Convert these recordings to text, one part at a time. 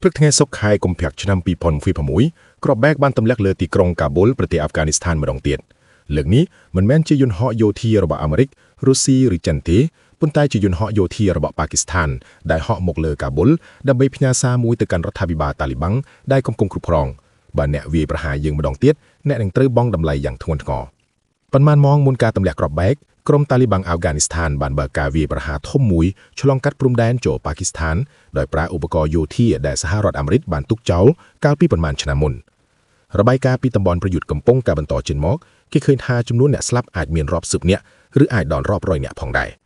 ព្រឹកថ្ងៃសុក្រខែកុម្ភៈឆ្នាំ2026ក្របបែកបានទម្លាក់លើទីក្រុងកាប៊ុលប្រទេសអាហ្វហ្គានីស្ថានម្ដងទៀតលើកនេះមិនមែនជាយន្តហោះយោធារបស់អាមេរិករុស្ស៊ីឬចិនទេប៉ុន្តែជាយន្តហោះយោធារបស់ប៉ាគីស្ថានដែលហោះមកលើកាប៊ុលដើម្បីផ្ញើសារមួយទៅកាន់រដ្ឋាភិបាលតាលីបាំងដែលកំពុងគ្រប់គ្រងបើអ្នកវាយប្រហារយើងម្ដងទៀតអ្នកនឹងត្រូវបង់តម្លៃយ៉ាងធ្ងន់ធ្ងរប៉ុន្មានម៉ោងមុនការទម្លាក់ក្របបែកក្រុមតាលីបាំងអាហ្វហ្គានីស្ថានបានបើកការវាយប្រហារធំមួយឆ្លងកាត់ព្រំដែនចូលប៉ាគីស្ថានដោយប្រើឧបករណ៍យោធាដែលសហរដ្ឋអាមេរិកបានទុកចោលកាលពីប្រមាណឆ្នាំមុនរបាយការណ៍ពីតំបន់ប្រយុទ្ធកំពុងការបន្តជិនមកគេឃើញថាចំនួនអ្នកស្លាប់អាចមានរាប់សិបនាក់ឬអាចដល់រាប់រយនាក់ផងដែរ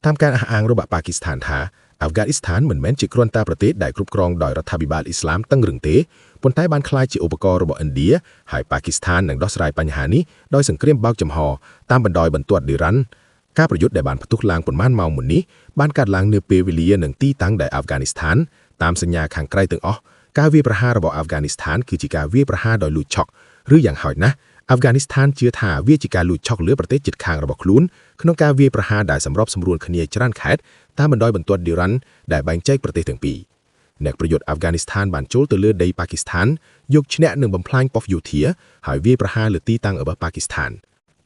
តាមការអះអាងរបស់ប៉ាគីស្ថានថាអាហ្វហ្គានីស្ថានមិនមែនជាគ្រាន់តែប្រទេសដែលគ្រប់គ្រងដោយរដ្ឋាភិបាលអ៊ីស្លាមតឹងរឹងទេប៉ុន្តែបានក្លាយជាឧបករណ៍របស់ឥណ្ឌាហើយប៉ាគីស្ថាននឹងដោះស្រាយបញ្ហានេះដោយសង្គ្រាមបើកចំហតាមបណ្ដោយបន្ទាត់ឌីរ៉ាន់ការប្រយុទ្ធដែលបានផ្ទុះឡើងប៉ុន្មានម៉ោងមុននេះបានកើតឡើងនៅពេលវេលានិងទីតាំងដែលអាហ្វហ្គានីស្ថានតាមសញ្ញាខាងក្រៅទាំងអស់ការវាយប្រហាររបស់អាហ្វហ្គានីស្ថានគឺជាការវាយប្រហារដោយលួចឆក់ឬយ៉ាងហោចណាស់អាហ្វហ្គានីស្ថានជឿថាវាជាការលួចឆក់លើប្រទេសជិតខាងរបស់ខ្លួនក្នុងការវាយប្រហារដែលសម្របសម្រួលគ្នាច្រើនខេត្តតាមបណ្ដោយបន្ទាត់ឌីរ៉ាន់ដែលបែងចែកប្រទេសទាំងពីរអ្នកប្រយុទ្ធអាហ្វហ្គានីស្ថានបានចូលទៅលើដីប៉ាគីស្ថានយកឈ្នះនិងបំផ្លាញប៉ុស្តិ៍យោធាហើយវាយប្រហារលើទីតាំងរបស់ប៉ាគីស្ថាន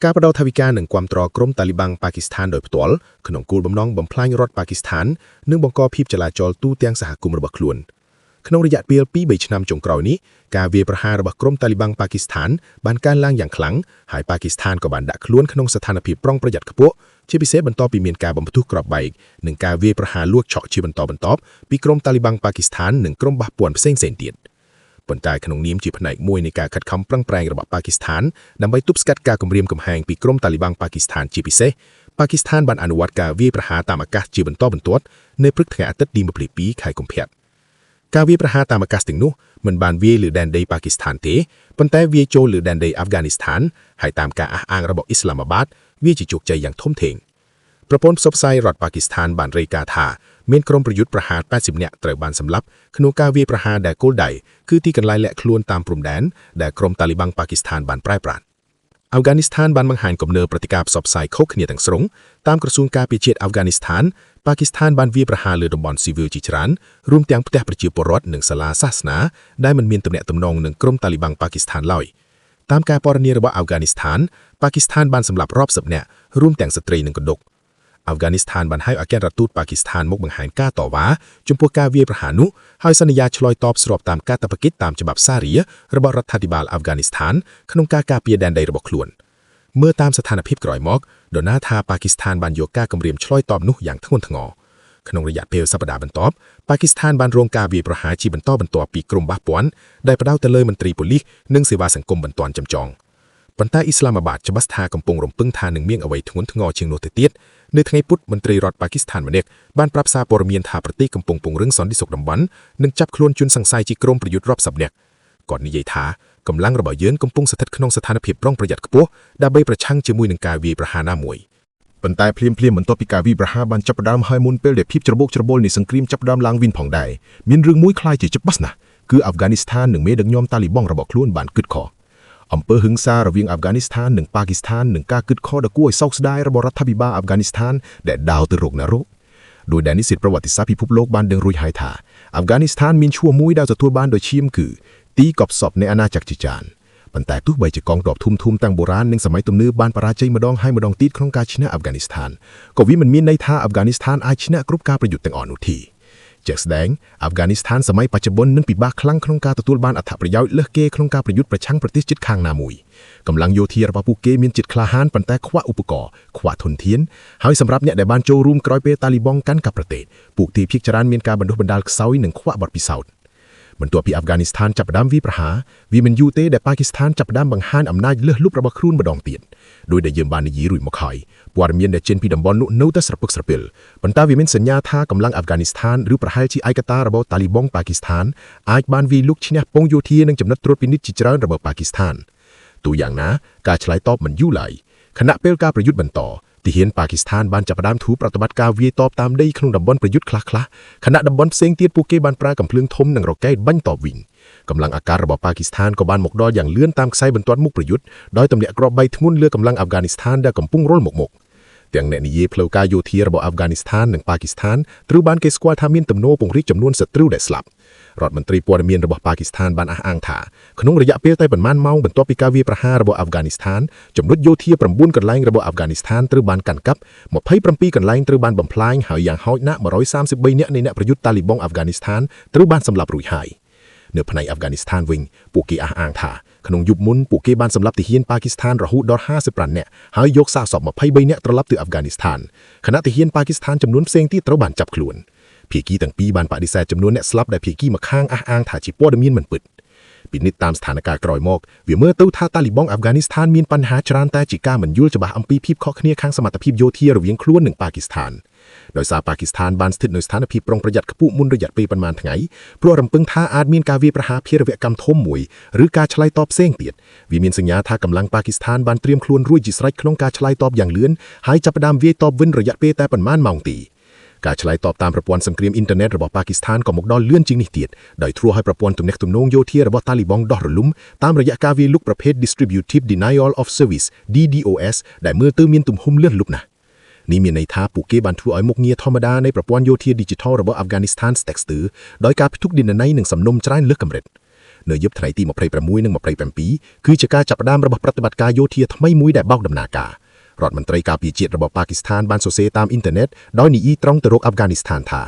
ការបដិថវិកានឹងគាំទ្រក្រុមតាលីបាំងប៉ាគីស្ថានដោយផ្ទាល់ក្នុងគោលបំណងបំផ្លាញរដ្ឋប៉ាគីស្ថាននិងបង្កភាពចលាចលទូទាំងសហគមន៍របស់ខ្លួនក្នុងរយៈពេល 2-3 ឆ្នាំចុងក្រោយនេះការវាយប្រហាររបស់ក្រុមតាលីបាំងប៉ាគីស្ថានបានកើនឡើងយ៉ាងខ្លាំងហើយប៉ាគីស្ថានក៏បានដាក់ខ្លួនក្នុងស្ថានភាពប្រុងប្រយ័ត្នខ្ពស់ជាពិសេសបន្ទាប់ពីមានការបំផ្ទុះគ្រាប់បែកនិងការវាយប្រហារលួចឆក់ជាបន្តបន្ទាប់ពីក្រុមតាលីបាំងប៉ាគីស្ថាននិងក្រុមបះពួនផ្សេងៗទៀតប៉ុន្តែក្នុងនាមជាផ្នែកមួយនៃការខិតខំប្រឹងប្រែងរបស់ប៉ាគីស្ថានដើម្បីទប់ស្កាត់ការគំរាមកំហែងពីក្រុមតាលីបាំងប៉ាគីស្ថានជាពិសេសប៉ាគីស្ថានបានអនុវត្តការវាយប្រហារតាមអាកាសជាបន្តបន្ទាប់នៅព្រឹកថ្ងៃអាទិត្យទី22ខែកុម្ភៈការវាយប្រហារតាមអាកាសទាំងនោះមិនបានវាយលើដែនដីប៉ាគីស្ថានទេប៉ុន្តែវាយចូលលើដែនដីអាហ្វហ្គានីស្ថានហើយតាមការអះអាងរបស់អ៊ីស្លាមាបាតវាជាជោគជ័យយ៉ាងធំធេងប្រព័ន្ធផ្សព្វផ្សាយរដ្ឋប៉ាគីស្ថានបានរាយការណ៍ថាមានក្រុមប្រយុទ្ធប្រហារ80នាក់ត្រូវបានសម្លាប់ក្នុងការវាយប្រហារដែលគោលដៅគឺទីកន្លែងលាក់ខ្លួនតាមព្រំដែនដែលក្រុមតាលីបាំងប៉ាគីស្ថានបានប្រែប្រាស់អាហ្វហ្គានីស្ថានបានបង្ហាញគំនើប្រតិការផ្សព្វផ្សាយខុសគ្នាទាំងស្រុងតាមក្រសួងការពារជាតិអាហ្វហ្គានីស្ថានប៉ាគីស្ថានបានវាយប្រហារលើតំបន់ស៊ីវិលជាច្រើនរួមទាំងផ្ទះប្រជាពលរដ្ឋនិងសាលាសាសនាដែលមិនមានទំនាក់ទំនងនឹងក្រុមតាលីបាំងប៉ាគីស្ថានឡើយតាមការពណ៌នារបស់អាហ្វហ្គានីស្ថានប៉ាគីស្ថានបានសម្លាប់រាប់សិបនាក់រួមទាំងស្ត្រីនិងកុដុកអាហ្វហ្គានីស្ថានបានហៅអគ្គរដ្ឋទូតប៉ាគីស្ថានមកបង្ហាញការតវ៉ាចំពោះការវាយប្រហារនោះហើយសន្យាឆ្លើយតបស្របតាមកាតព្វកិច្ចតាមច្បាប់សារីរបស់រដ្ឋាភិបាលអាហ្វហ្គានីស្ថានក្នុងការការពារដែនដីរបស់ខ្លួនមើលតាមស្ថានភាពក្រោយមកដូណាថាប៉ាគីស្ថានបានយកការគំរាមឆ្លើយតបនោះយ៉ាងធ្ងន់ធ្ងរក្នុងរយៈពេលសប្តាហ៍បន្ទាប់ប៉ាគីស្ថានបានរងការវាយប្រហារជាបន្តបន្ទាប់ពីក្រុមបះពាន់ដែលផ្ដោតទៅលើមន្ត្រីប៉ូលីសនិងសេវាសង្គមបន្ទាន់ចំចងប៉ុន្តែអ៊ីស្លាមាបាតច្បាស់ថាកំពុងរំពឹងថានឹងមានអ្វីធ្ងន់ធ្ងរជាងនោះទៅទៀតនៅថ្ងៃពុធមន្ត្រីរដ្ឋប៉ាគីស្ថានម្នាក់បានប្រាប់សារព័ត៌មានថាប្រទេសកំពុងពង្រឹងសន្តិសុខតំបន់និងចាប់ខ្លួនជនសង្ស័យជាក្រុមប្រយុទ្ធរាប់សិបនាក់គាត់និយាយថាកម្លាំងរបស់យើងកំពុងស្ថិតក្នុងស្ថានភាពប្រុងប្រយ័ត្នខ្ពស់ដើម្បីប្រឆាំងជាមួយនឹងការវាយប្រហារណាមួយប៉ុន្តែភ្លាមបន្ទាប់ពីការវាយប្រហារបានចាប់ផ្ដើមហើយមុនពេលដែលភាពច្របូកច្របល់នៃសង្គ្រាមចាប់ផ្ដើមឡើងវិញផងដែរមានរឿងមួយคล้ายជាច្បាស់ណាស់គឺអាហ្វហ្គានីស្ថាននិងមេដឹកនាំតាលីបង់របស់ខ្លួនបានគិតខុសអំពើហិង្សារវាងអាហ្វហ្គានីស្ថាននិងប៉ាគីស្ថាននឹងការគិតខុសដ៏គួរឲ្យសោកស្ដាយរបស់រដ្ឋាភិបាលអាហ្វហ្គានីស្ថានដែលដាវទៅរកនរកដោយដែលនិស្សិតប្រវត្តិសាស្ត្រពិភពលោកបានដឹងរួចហើយថាអាហ្វហ្គានីស្ថានមានឈ្មោះមួយដែលទទួលបានដោយឈាមគឺទីកប់សពនៃអាណាចក្រជាច្រើនប៉ុន្តែទោះបីជាកងទ័ពធំតាំងបុរាណនិងសម័យទំនើបបានបរាជ័យម្ដងហើយម្ដងទៀតក្នុងការឈ្នះអាហ្វហ្គានីស្ថានក៏វាមិនមានន័យថាអាហ្វហ្គានីស្ថានអាចឈ្នះគ្រប់ការប្រយុទ្ធទាំងអស់នោះទេជាក់ស្ដែងអាហ្វហ្គានីស្ថានសម័យបច្ចុប្បន្ននឹងពិបាកខ្លាំងក្នុងការទទួលបានអត្ថប្រយោជន៍លើសគេក្នុងការប្រយុទ្ធប្រឆាំងប្រទេសជិតខាងណាមួយកម្លាំងយោធារបស់ពួកគេមានចិត្តក្លាហានប៉ុន្តែខ្វះឧបករណ៍ខ្វះធនធានហើយសម្រាប់អ្នកដែលបានចូលរួមក្រោយពេលតាលីបង់កាន់កាប់ប្រទេសពួកគេភាគច្រើនមានការបណ្ដុះបណ្ដាលខ្សោយនិងខ្វះបទពិសោធន៍បន្ទាប់ពីអាហ្វហ្គានីស្ថានចាប់ផ្ដើមវាយប្រហារវាមិនយូរទេដែលប៉ាគីស្ថានចាប់ផ្ដើមបង្ហាញអំណាចលើសលប់របស់ខ្លួនម្ដងទៀតដោយដែលយើងបាននិយាយរួចមកហើយព័ត៌មានដែលចេញពីតំបន់នោះនៅតែស្រពឹកស្រពិលប៉ុន្តែវាមានសញ្ញាថាកម្លាំងអាហ្វហ្គានីស្ថានឬប្រហែលជាឯកតារបស់តាលីបង់ប៉ាគីស្ថានអាចបានវាយលុកឈ្នះពងយោធានិងចំណុចត្រួតពិនិត្យជាច្រើនរបស់ប៉ាគីស្ថានទូយ៉ាងណាការឆ្លើយតបមិនយូរឡើយខណៈពេលការប្រយុទ្ធបន្តទាហានប៉ាគីស្ថានបានចាប់ផ្ដើមធូរប្រតិបត្តិការវាយតបតាមដីក្នុងតំបន់ប្រយុទ្ធខ្លះៗខណៈតំបន់ផ្សេងទៀតពួកគេបានប្រើកាំភ្លើងធំនិងរ៉ុកែតបាញ់តបវិញកម្លាំងអាកាសរបស់ប៉ាគីស្ថានក៏បានមកដល់យ៉ាងលឿនតាមខ្សែបន្ទាត់មុខប្រយុទ្ធដោយទម្លាក់គ្រាប់បែកធ្ងន់លើកម្លាំងអាហ្វហ្គានីស្ថានដែលកំពុងរុលមក ទាំងអ្នកនិយាយផ្លូវការយោធារបស់អាហ្វហ្គានីស្ថាននិងប៉ាគីស្ថានត្រូវបានគេស្គាល់ថាមានទំនោរពង្រីកចំនួនសត្រូវដែលស្លាប់រដ្ឋមន្ត្រីព័ត៌មានរបស់ប៉ាគីស្ថានបានអះអាងថាក្នុងរយៈពេលតែប៉ុន្មានម៉ោងបន្ទាប់ពីការវាយប្រហាររបស់អាហ្វហ្គានីស្ថានចំណុចយោធា9កន្លែងរបស់អាហ្វហ្គានីស្ថានត្រូវបានកាន់កាប់27កន្លែងត្រូវបានបំផ្លាញហើយយ៉ាងហោចណាស់133នាក់នៃអ្នកប្រយុទ្ធតាលីបង់អាហ្វហ្គានីស្ថានត្រូវបានសម្លាប់រួចហើយនៅផ្នែកអាហ្វហ្គានីស្ថានវិញពួកគេអះអាងថាក្នុងយប់មុនពួកគេបានសម្លាប់ទាហានប៉ាគីស្ថានរហូតដល់55នាក់ហើយយកសាកសព23នាក់ត្រឡប់ទៅអាហ្វហ្គានីស្ថានខណៈទាហានប៉ាគីស្ថានចំនួនផ្សេងទៀតត្រូវបានចាប់ខ្លួនភាគីទាំងពីរបានបដិសេធចំនួនអ្នកស្លាប់ដែលភាគីម្ខាងអះអាងថាជាព័ត៌មានមិនពិតពិនិត្យតាមស្ថានភាពក្រោយមកវាមើលទៅថាតាលីបង់អាហ្វហ្គានីស្ថានមានបញ្ហាច្រើនតែជាការមិនយល់ច្បាស់អំពីភាពខុសគ្នាខាងសមត្ថភាពយោធារវាងខ្លួននិងប៉ាគីស្ថានដោយសារប៉ាគីស្ថានបានស្ថិតនៅស្ថានភាពប្រុងប្រយ័ត្នខ្ពស់មុនរយៈពេលប៉ុន្មានថ្ងៃព្រោះរំពឹងថាអាចមានការវាយប្រហារភារវកម្មធំមួយឬការឆ្លើយតបផ្សេងទៀតវាមានសញ្ញាថាកម្លាំងប៉ាគីស្ថានបានត្រៀមខ្លួនរួចជាស្រេចក្នុងការឆ្លើយតបយ៉ាងលឿនហើយចាប់ផ្ដើមវាយតបវិញរយៈពេលតែប៉ុន្មានម៉ោងទីការឆ្លើយតបតាមប្រព័ន្ធសង្គ្រាមអ៊ីនធឺណិតរបស់ប៉ាគីស្ថានក៏មកដល់លឿនជាងនេះទៀតដោយធ្វើឲ្យប្រព័ន្ធទំនាក់ទំនងយោធារបស់តាលីបង់ដោះរលំតាមរយៈការវាយលុកប្រភេទ Distributive Denial of Service DDoS ដែលមើលទៅមានទំហំលឿនលុបណាស់នេះមានន័យថាពួកគេបានធ្វើឲ្យមុខងារធម្មតានៃប្រព័ន្ធយោធា Digital របស់ Afghanistan ស្ទះស្ទើរដោយការផ្ទុកទិន្នន័យនិងសំណុំច្រើនលើសកម្រិតនៅយប់ថ្ងៃទី26និង27គឺជាការចាប់ផ្ដើមរបស់ប្រតិបត្តិការយោធាថ្មីមួយដែលបោកដំណើរការរដ្ឋមន្ត្រីការពារជាតិរបស់ប៉ាគីស្ថានបានសរសេរតាមអ៊ីនធឺណិតដោយនិយាយត្រង់ទៅរកអាហ្វហ្គានីស្ថានថា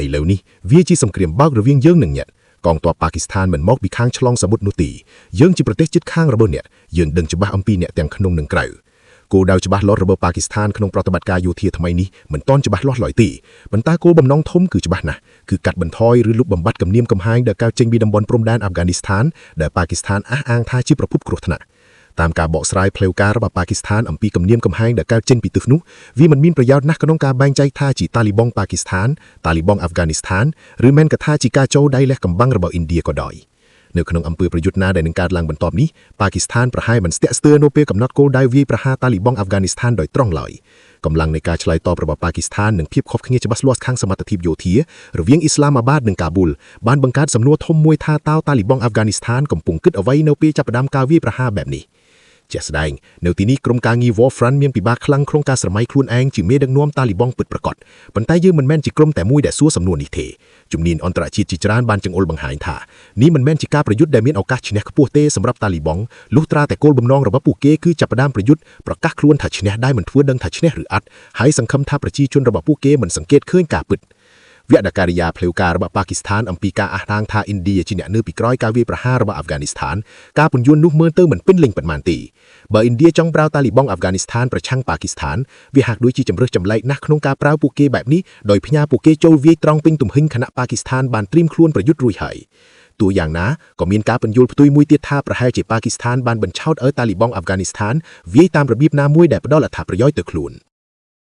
ឥឡូវនេះវាជាសង្គ្រាមបោករវាងយើងនិងអ្នកកងទ័ពប៉ាគីស្ថានមិនមកពីខាងឆ្លងសមុទ្រនោះទេយើងជាប្រទេសជិតខាងរបស់អ្នកយើងដឹងច្បាស់អំពីអ្នកទាំងក្នុងនិងក្រៅគោលដៅច្បាស់លាស់របស់ប៉ាគីស្ថានក្នុងប្រតិបត្តិការយោធាថ្មីនេះមិនទាន់ច្បាស់លាស់ឡើយទេប៉ុន្តែគោលបំណងធំគឺច្បាស់ណាស់គឺកាត់បន្ថយឬលុបបំបាត់គំនាមកំហែងដែលកើតចេញពីតំបន់ព្រំដែនអាហ្វហ្គានីស្ថានដែលប៉ាគីស្ថានអះអាងថាជាប្រភពគ្រោះថ្នាក់តាមការបកស្រាយផ្លូវការរបស់ប៉ាគីស្ថានអំពីគំនាមកំហែងដែលកើតចេញពីទិសនោះវាមិនមានប្រយោជន៍ណាស់ក្នុងការបែងចែកថាជាតាលីបង់ប៉ាគីស្ថានតាលីបង់អាហ្វហ្គានីស្ថានឬមែនក៏ថាជាការចូលដៃលះកំបាំងរបស់ឥណ្ឌាក៏ដោយនៅក្នុងអំពើប្រយុទ្ធណាដែលនឹងកើតឡើងបន្ទាប់នេះប៉ាគីស្ថានប្រហែលមិនស្ទាក់ស្ទើរនៅពេលកំណត់គោលដៅវាយប្រហារតាលីបង់អាហ្វហ្គានីស្ថានដោយត្រង់ឡើយកម្លាំងនៃការឆ្លើយតបរបស់ប៉ាគីស្ថាននិងភាពខុសគ្នាច្បាស់លាស់ខាងសមត្ថភាពយោធារវាងអ៊ីស្លាមាបាតនិងកាប៊ូលបានបង្កើតសំណួរធំមួយថាតើតាលីបង់អាហ្វហ្គានីស្ថានកំពុងគិតអ្វីនៅពេលចាប់ផ្ដើមការវាយប្រហារបែបនេះជាក់ស្ដែងនៅទីនេះក្រុមការងារ War Front មានពិបាកខ្លាំងក្នុងការស្រមៃខ្លួនឯងជាមេដឹកនាំតាលីបង់ពិតប្រាកដប៉ុន្តែយើងមិនមែនជាក្រុមតែមួយដែលសួរសំណួរនេះទេជំនាញអន្តរជាតិជាច្រើនបានចង្អុលបង្ហាញថានេះមិនមែនជាការប្រយុទ្ធដែលមានឱកាសឈ្នះខ្ពស់ទេសម្រាប់តាលីបង់លុះត្រាតែគោលបំណងរបស់ពួកគេគឺចាប់ផ្ដើមប្រយុទ្ធប្រកាសខ្លួនថាឈ្នះដែរមិនធ្វើដឹងថាឈ្នះឬអត់ហើយសង្ឃឹមថាប្រជាជនរបស់ពួកគេមិនសង្កេតឃើញការពិតវគ្គការិយាផ្លូវការរបស់ប៉ាគីស្ថានអំពីការអះអាងថាឥណ្ឌាជាអ្នកនៅពីក្រោយការវាយប្រហាររបស់អាហ្វហ្គានីស្ថានការពន្យល់នោះមើលទៅមិនពេញលេញប៉ុន្មានទេបើឥណ្ឌាចង់ប្រើតាលីបង់អាហ្វហ្គានីស្ថានប្រឆាំងប៉ាគីស្ថានវាហាក់ដូចជាជំរើសចម្លែកណាស់ក្នុងការប្រើពួកគេបែបនេះដោយផ្ញើពួកគេចូលវាយត្រង់ពេញទំហឹងខណៈប៉ាគីស្ថានបានត្រៀមខ្លួនប្រយុទ្ធរួចហើយទោះយ៉ាងណាក៏មានការពន្យល់ផ្ទុយមួយទៀតថាប្រហែលជាប៉ាគីស្ថានបានបញ្ឆោតឲ្យតាលីបង់អាហ្វហ្គានីស្ថានវាយតាមរបៀបណាមួយដែលផ្ដល់អត្ថប្រយោជន៍ទៅខ្លួន